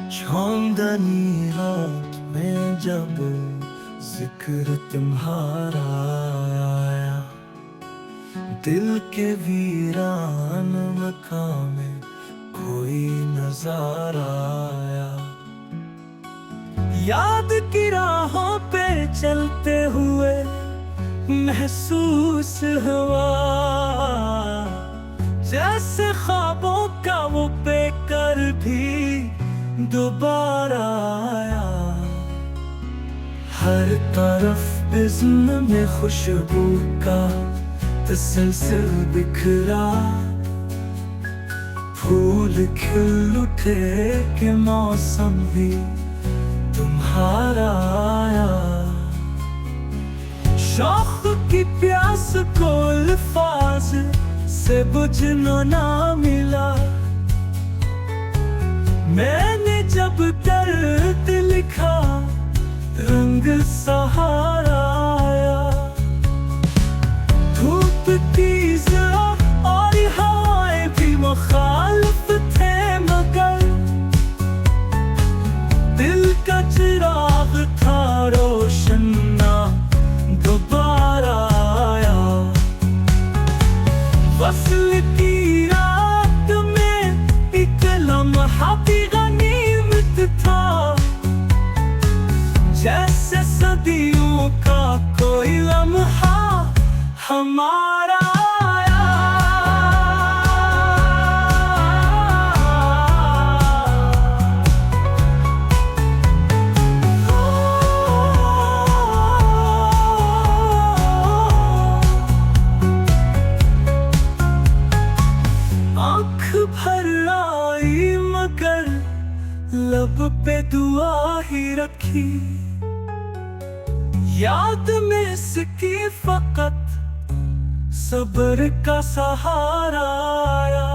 चौंदनी रात में जब जिक्र तुम्हारा आया, दिल के वीरान मकान में कोई नजारा आया। याद की राहों पे चलते हुए महसूस हुआ, जैसे ख्वाबों का वो बेकर भी दोबारा आया। हर तरफ इज़्म में खुशबू का तसलसल बिखरा, फूल खिल उठे के मौसम भी तुम्हारा आया। शौक की प्यास को अल्फाज से बुझना ना मिला, मैंने जब दर्द लिखा रंग सहारा आया। धूप तेज और हवाएं भी मुखालिफ थे, मगर दिल का चिराग था रोशन ना दोबारा आया। वस्ल की रात में एक लम्हा भी गनीमत था, जैसे सदियों का कोई लम्हा हमारा आया। आँख भर आई मगर लब पे दुआ ही रखी, याद में इसकी फकत सब्र का सहारा आया।